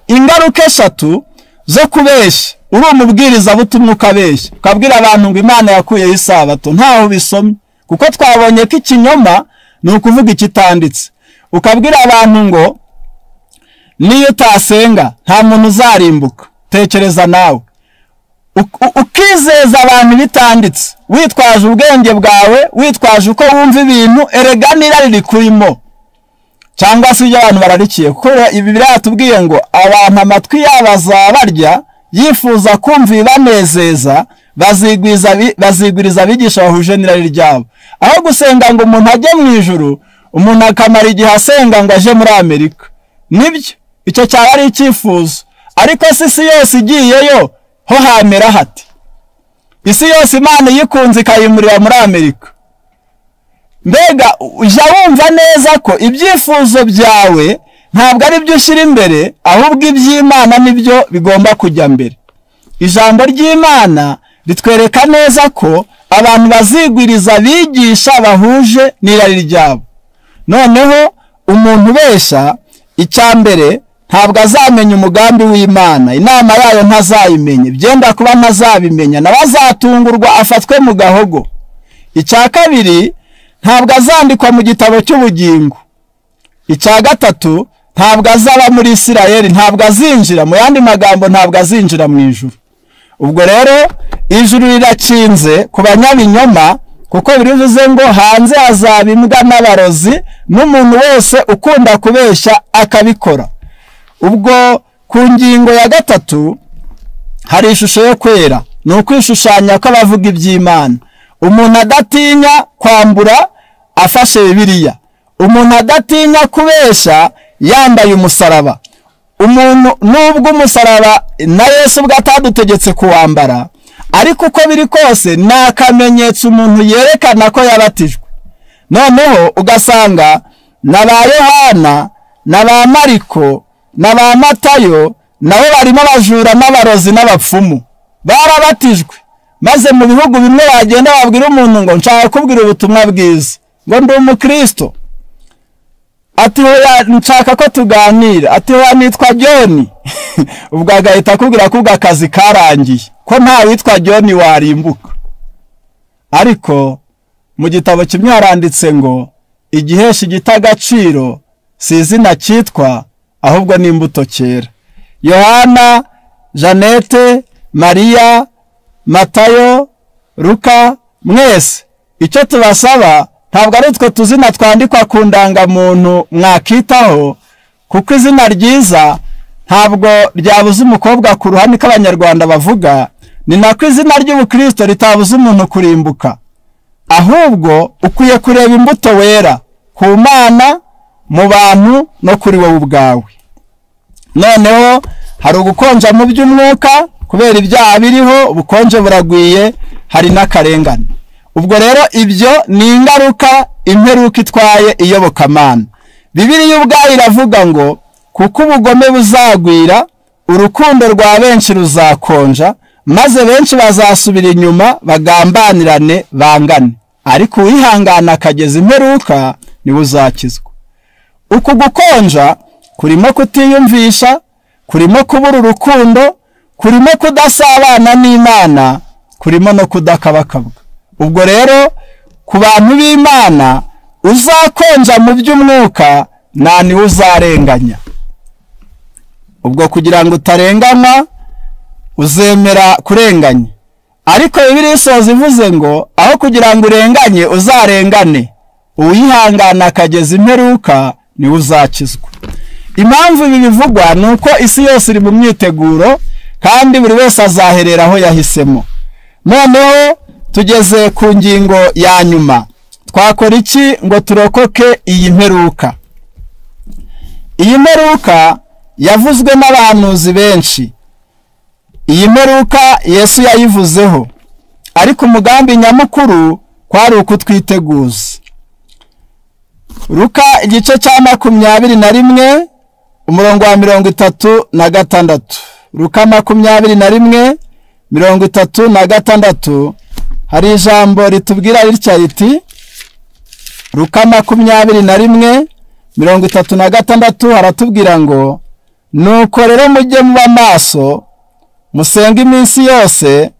Ingaruka eshatu zo kubeshya. Uri umubwiriza butumwa ukabeshya, ukabwira abantu ngo Imana yakuyeho isabato, ntaho bisomye, kuko twabonye ko ikinyoma ni ukuvuga ikitanditse. Ukabwira abantu ngo niyo utasenga nta muntu uzarimbuka. Tekereza nawe ukizeza abantu bitanditse, witwaje ubwenge bwawe, witwaje uko wumva ibintu, erega n'irari rikurimo cyangwa se ibyo abantu bararikiye, kuko ibi biratubwiye ngo abantu amatwi yabo azabarya yifuza kumva ibanezeza, bazigwiriza abigisha bahuje n'irari ryabo. Aho gusenga ngo umuntu ajye mu ijuru, umuntu akamara igihe asenga ngo aje muri Amerika. Nibyo, icyo cyaba ari icyifuzo, ariko isi yose igiyeyo ho hamera hati? Isi yose Imana yikunze ikayimurira muri Amerika. Mbega ujya wumva neza ko ibyifuzo byawe ntabwo ari byo ushyira imbere, ahubwo iby'Imana nibyo bigomba kujya mbere. Ijambo ry'Imana ritwereka neza ko abantu bazigwiriza bigisha bahuje n'irari ryabo. Noneho umuntu ubesha icya mbere ntabwo azamenya umugambi w'Imana, inama yayo ntazayimenye, byenda kuba ntazabimenya, nawe azatungurwa afatwe mu gahogo. Icya kabiri ntabwo azandikwa mu gitabo cy'ubugingo. Icya gatatu ntabwo azaba muri Isirayeli, ntabwo azinjira, mu yandi magambo ntabwo azinjira mu ijuru. Ubwo rero ijuru rirakinze ku banyabinyoma, kuko birivuze ngo hanze hazaba imbwa n'abarozi n'umuntu wese ukunda kubeshya akabikora. Ubwo ku ngingo ya gatatu hari ishusho yo kwera, ni ukwishushanya ko abavuga iby'Imana. Umuntu adatinya kwambura afashe Bibiliya, umuntu adatinya kubeshya yambaye umusaraba. Umuntu nubwo umusaraba na Yesu ubwo atadutegetse kuwambara, ariko uko biri kose ni akamenyetso umuntu yerekana ko yabatijwe. Noneho ugasanga na ba Yohana na ba Mariko na ba Matayo nabo barimo abajura n'abarozi n'abapfumu, barabatijwe, maze mu bihugu bimwe bagenda babwira umuntu ngo nshaka kubwira ubutumwa bwiza, ngo ndi umukristo, ati hoya nshaka ko tuganira, ati hoya nitwa John. Ubwo agahita akubwira ko akazi karangiye, ko nta witwa John warimbuka. Ariko mu gitabo kimwe haranditse ngo igihesha igitagaciro si izina cyitwa, ahubwo ni imbuto cyera. Yohana, Janete, Mariya, Matayo, Luka, mwese icyo tubasaba ntabwo ari utwo tuzina twandikwa ku ndangamuntu mwakitaho, kuko izina ryiza ntabwo ryabuze umukobwa ku ruhande k'Abanyarwanda bavuga, ni nako izina ry'ubukristo ritabuze umuntu kurimbuka. Ahubwo ukwiye kureba imbuto wera ku Mana, mu bantu no kuri wowe ubwawe. Noneho hari ugukonja mu by'umwuka kubera ibyaha biriho, ubukonje buragwiye, hari n'akarengane. Ubwo rero ibyo ni ingaruka imperuka itwaye iyobokamana. Bibiliya ubwayo iravuga ngo kuko ubugome buzagwira, urukundo rwa benshi ruzakonja, maze benshi bazasubira inyuma bagambanirane bangane, ariko uwihangana akageza imperuka niwe uzakizwa. Uku gukonja kurimo kutiyumvisha, kurimo kubura urukundo, kurimo kudasabana n'Imana, kurimo no kudakabakabwa. Ubwo rero ku bantu b'Imana uzakonja mu by'umwuka nta niwe uzarenganya. Ubwo kugira ngo utarenganywa uzemera kurenganya, ariko Bibiliya isoza ivuze ngo aho kugira ngo urenganye uzarengane, uwihangana akageza imperuka niwe uzakizwa. Impamvu ibi bivugwa ni uko isi yose iri mu myiteguro, kandi buri wese azaherera aho yahisemo. Noneho tugeze ku ngingo ya nyuma, twakora iki ngo turokoke iyi mperuka? Iyi mperuka yavuzwe n'abahanuzi benshi. Iyi mperuka Yesu yayivuzeho, ariko umugambi nyamukuru kwari ukutwiteguza. Luka igice cya 21 umurongo wa 36. Luka 21:36 hari ijambo ritubwira ritya riti, Luka 21:36 haratubwira ngo nuko rero mujye muba maso, musenga iminsi yose,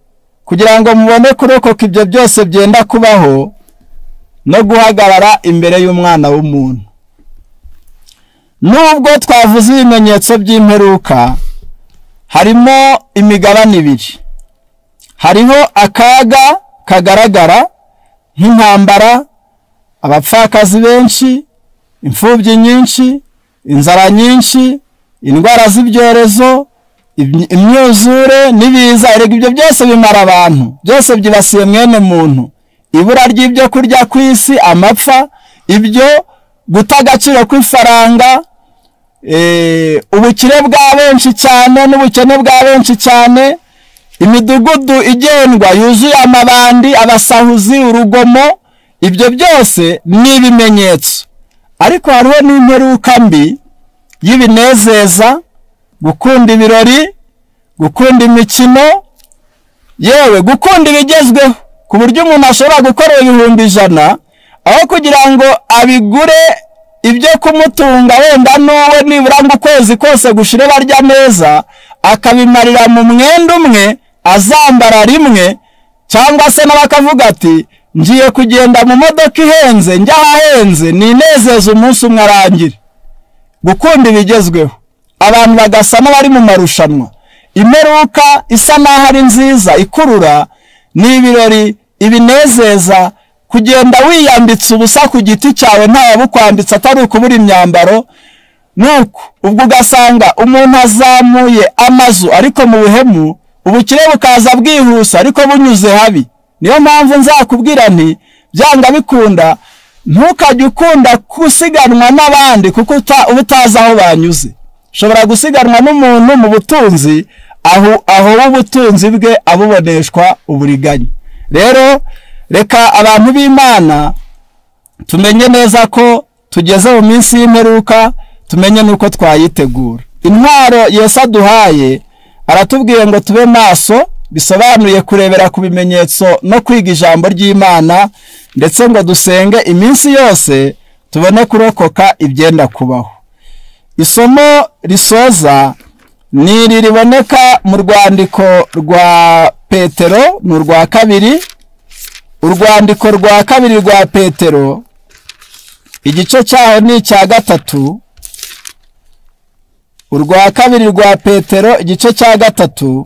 kugira ngo mubone kurokoka ibyo byose byenda kubaho no guhagarara imbere y'Umwana w'umuntu. nubwo twavuze ibimenyetso by'imperuka, harimo imigabane ibiri. Hariho akaga kagaragara nk'intambara, abapfakazi benshi, imfubyi nyinshi, inzara nyinshi, indwara z'ibyorezo, imyuzure n'ibiza. Erega ibyo byose bimara abantu, byose byibasiye mwene muntu. Ibura ry'ibyo kurya ku isi, amapfa, ibyo guta agaciro kw'ifaranga, ubukire bwa benshi cyane n'ubukene bwa benshi cyane, imidugudu igendwa yuzuye amabandi, abasahuzi, urugomo. Ibyo byose ni ibimenyetso. Ariko hariho n'imperuka mbi y'ibinezeza, gukunda ibirori, gukunda imikino, yewe gukunda ibigezweho, ku buryo umuntu ashobora gukorera 100,000 aho kugira ngo abigure ibyo kumutunga wenda n'uwe nibura ngo ukwezi kose gushire barya neza, akabimarira mu mwenda umwe azambara rimwe, cyangwa se n'abakavuga ati ngiye kugenda mu modoka ihenze njya ahahenze ninezeza umunsi umwe arangire. Gukunda ibigezweho, abantu bagasa n'abari mu marushanwa. Imperuka isa naho ari nziza ikurura ni ibirori, ibinezeza, kugenda wiyambitse ubusa ku giti cyawe ntawabukwambitse atari ukubura imyambaro. Nuko ubwo ugasanga umuntu azamuye amazu ariko mu buhemu, ubukire bukaza bwihuse ariko bunyuze habi. Niyo mpamvu nzakubwira nti byanga bikunda ntukajye ukunda gusiganwa n'abandi, kuko utazi aho banyuze. Ushobora gusiganwa n'umuntu mu butunzi, aho ubutunzi bwe abuboneshwa uburiganya. Rero reka abantu b'Imana tumenye neza ko tugeze mu minsi y'imperuka, tumenye nuko twayitegura. Intwaro Yesu aduhaye, aratubwiye ngo tube maso, bisobanuye kurebera ku bimenyetso no kwiga ijambo ry'Imana, ndetse ngo dusenge iminsi yose tubone kurokoka ibyenda kubaho. Isomo risoza ni riboneka mu rwandiko rwa Petero, ni urwa kabiri. Urwandiko rwa kabiri rwa Petero, igice cyaho ni icya 3. Urwa kabiri rwa Petero igice cya 3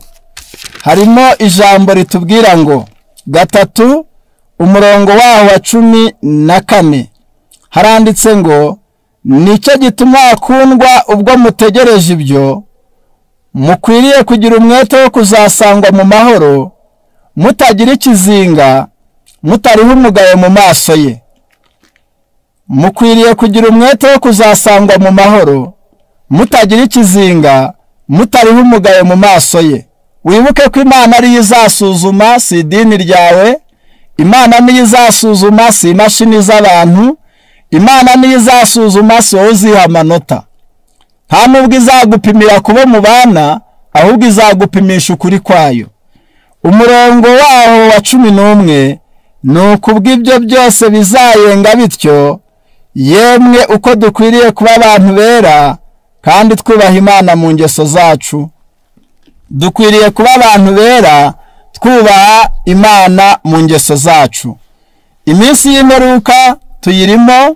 harimo ijambo ritubwira ngo 3 umurongo waho wa 14 haranditse ngo nicyo gituma akundwa ubwo mutegereje ibyo, mukwiriye kugira umwete wo kuzasangwa mu mahoro, mutagira ikizinga, mutariho umugayo mu maso ye. Mukwiriye kugira umwete wo kuzasangwa mu mahoro, mutagira ikizinga, mutariho umugayo mu maso ye. Wibuke ko Imana ari izasuzuma, si idini ryawe. Imana ni izasuzuma, si imashini z'abantu. Imana ni izasuzuma, si wowe uziha amanota. Nta nubwo izagupimira kubo mubana, ahubwo izagupimisha ukuri kwayo. Umurongo waho wa 11 nuko ubw'ibyo byose bizayenga bityo, yemwe uko dukwiriye kuba abantu bera kandi twubaha Imana mu ngeso zacu. Dukwiriye kuba abantu bera twubaha Imana mu ngeso zacu. Iminsi y'imperuka tuyirimo,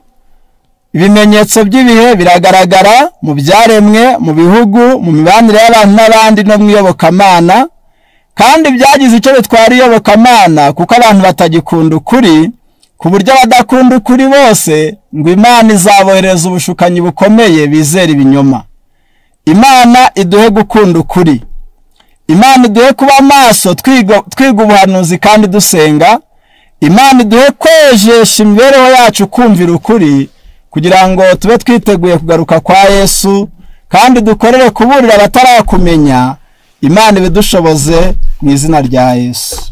ibimenyetso by'ibihe biragaragara mu byaremwe, mu bihugu, mu mibanire y'abantu n'abandi no mu iyobokamana, kandi byagize icyo bitwara iyobokamana kuko abantu batagikunda ukuri, ku buryo abadakunda ukuri bose ngo Imana izabohereza ubushukanyi bukomeye bizera ibinyoma. Imana iduhe gukunda ukuri. Imana iduhe kuba maso twiga ubuhanuzi kandi dusenga. Imana iduhe kwejesha imibereho yacu kumvira ukuri, kugira ngo tube twiteguye kugaruka kwa Yesu, kandi dukorere kuburira abatarakumenya. Imana ibidushoboze mu izina rya Yesu.